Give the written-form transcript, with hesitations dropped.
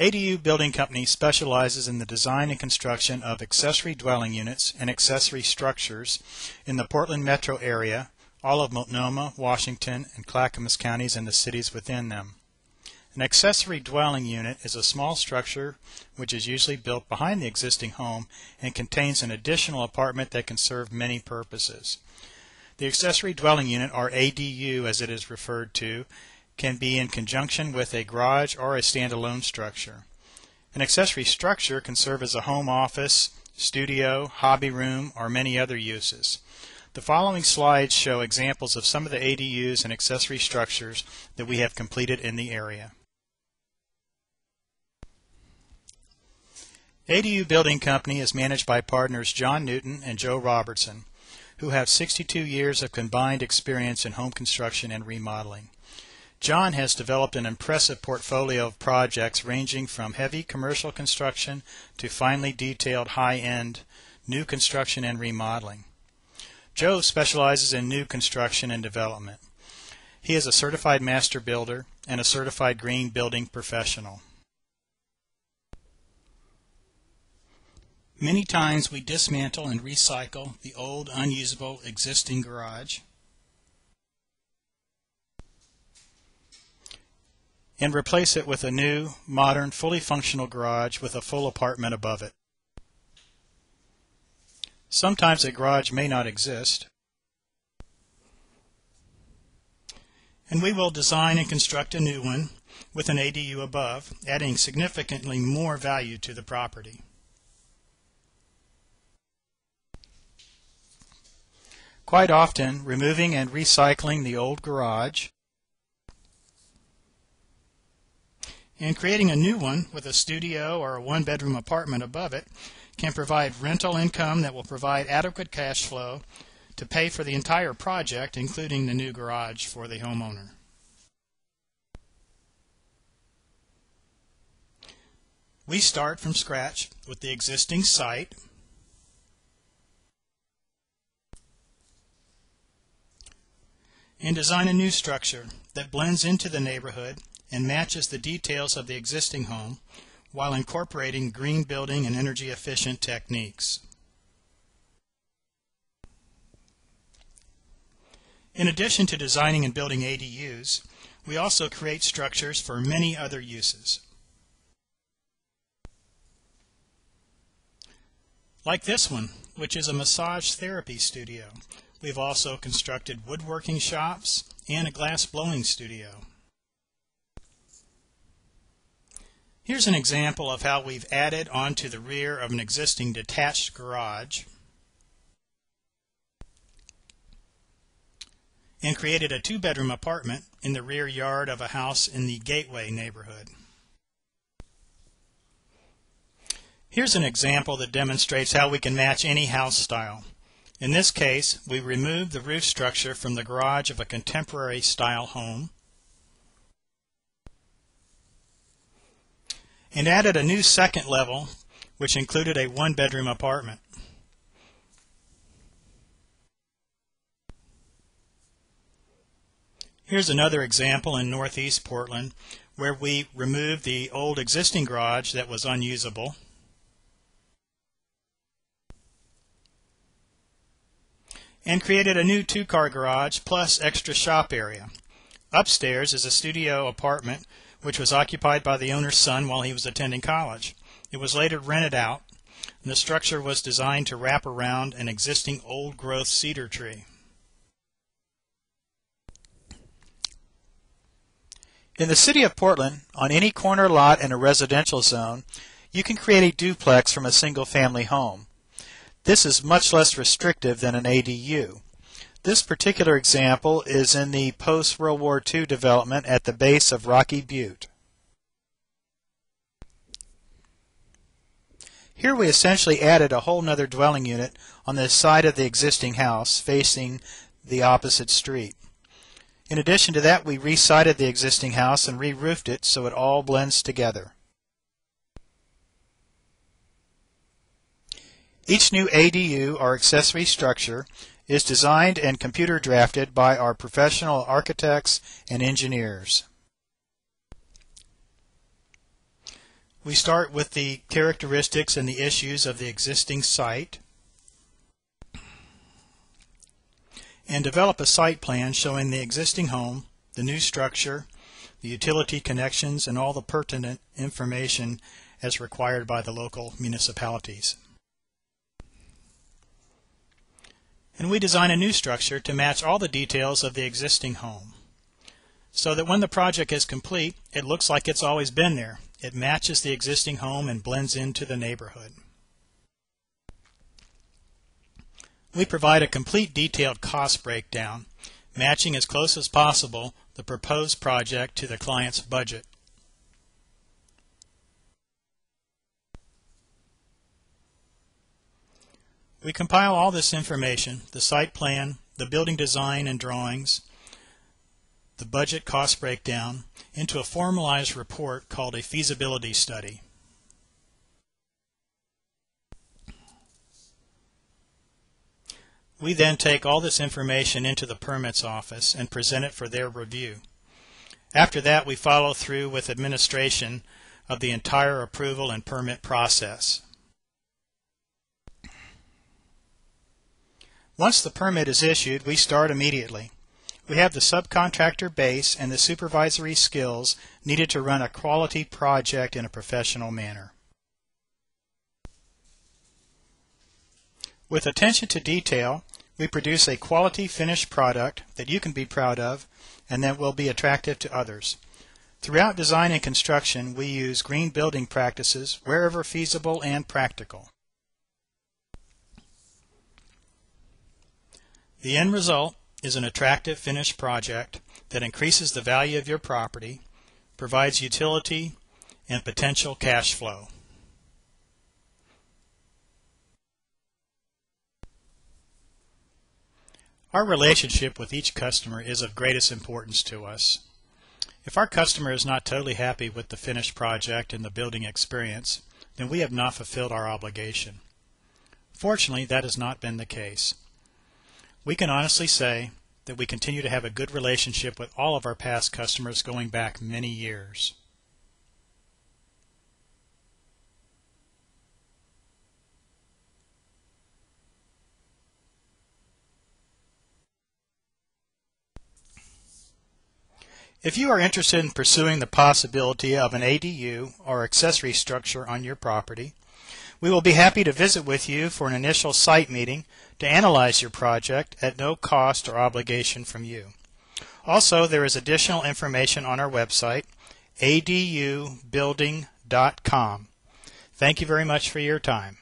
ADU Building Company specializes in the design and construction of accessory dwelling units and accessory structures in the Portland metro area, all of Multnomah, Washington, and Clackamas counties and the cities within them. An accessory dwelling unit is a small structure which is usually built behind the existing home and contains an additional apartment that can serve many purposes. The accessory dwelling unit, or ADU as it is referred to, can be in conjunction with a garage or a standalone structure. An accessory structure can serve as a home office, studio, hobby room, or many other uses. The following slides show examples of some of the ADUs and accessory structures that we have completed in the area. ADU Building Company is managed by partners John Newton and Joe Robertson, who have 62 years of combined experience in home construction and remodeling. John has developed an impressive portfolio of projects ranging from heavy commercial construction to finely detailed high-end new construction and remodeling. Joe specializes in new construction and development. He is a certified master builder and a certified green building professional. Many times we dismantle and recycle the old, unusable, existing garage and replace it with a new, modern, fully functional garage with a full apartment above it. Sometimes a garage may not exist, and we will design and construct a new one with an ADU above, adding significantly more value to the property. Quite often, removing and recycling the old garage and creating a new one with a studio or a one-bedroom apartment above it can provide rental income that will provide adequate cash flow to pay for the entire project, including the new garage for the homeowner. We start from scratch with the existing site and design a new structure that blends into the neighborhood and matches the details of the existing home while incorporating green building and energy efficient techniques. In addition to designing and building ADUs, we also create structures for many other uses. Like this one, which is a massage therapy studio. We've also constructed woodworking shops and a glass blowing studio. Here's an example of how we've added onto the rear of an existing detached garage and created a two-bedroom apartment in the rear yard of a house in the Gateway neighborhood. Here's an example that demonstrates how we can match any house style. In this case, we removed the roof structure from the garage of a contemporary style home and added a new second level which included a one-bedroom apartment. Here's another example in Northeast Portland where we removed the old existing garage that was unusable and created a new two-car garage plus extra shop area. Upstairs is a studio apartment which was occupied by the owner's son while he was attending college. It was later rented out, and the structure was designed to wrap around an existing old-growth cedar tree. In the city of Portland, on any corner lot in a residential zone, you can create a duplex from a single-family home. This is much less restrictive than an ADU. This particular example is in the post-World War II development at the base of Rocky Butte. Here we essentially added a whole nother dwelling unit on the side of the existing house facing the opposite street. In addition to that, we re-sided the existing house and re-roofed it so it all blends together. Each new ADU or accessory structure is designed and computer drafted by our professional architects and engineers. We start with the characteristics and the issues of the existing site and develop a site plan showing the existing home, the new structure, the utility connections, and all the pertinent information as required by the local municipalities. And we design a new structure to match all the details of the existing home, so that when the project is complete, it looks like it's always been there. It matches the existing home and blends into the neighborhood. We provide a complete detailed cost breakdown, matching as close as possible the proposed project to the client's budget. We compile all this information, the site plan, the building design and drawings, the budget cost breakdown, into a formalized report called a feasibility study. We then take all this information into the permits office and present it for their review. After that, we follow through with administration of the entire approval and permit process. Once the permit is issued, we start immediately. We have the subcontractor base and the supervisory skills needed to run a quality project in a professional manner. With attention to detail, we produce a quality finished product that you can be proud of and that will be attractive to others. Throughout design and construction, we use green building practices wherever feasible and practical. The end result is an attractive finished project that increases the value of your property, provides utility, and potential cash flow. Our relationship with each customer is of greatest importance to us. If our customer is not totally happy with the finished project and the building experience, then we have not fulfilled our obligation. Fortunately, that has not been the case. We can honestly say that we continue to have a good relationship with all of our past customers going back many years. If you are interested in pursuing the possibility of an ADU or accessory structure on your property, we will be happy to visit with you for an initial site meeting to analyze your project at no cost or obligation from you. Also, there is additional information on our website, adubuilding.com. Thank you very much for your time.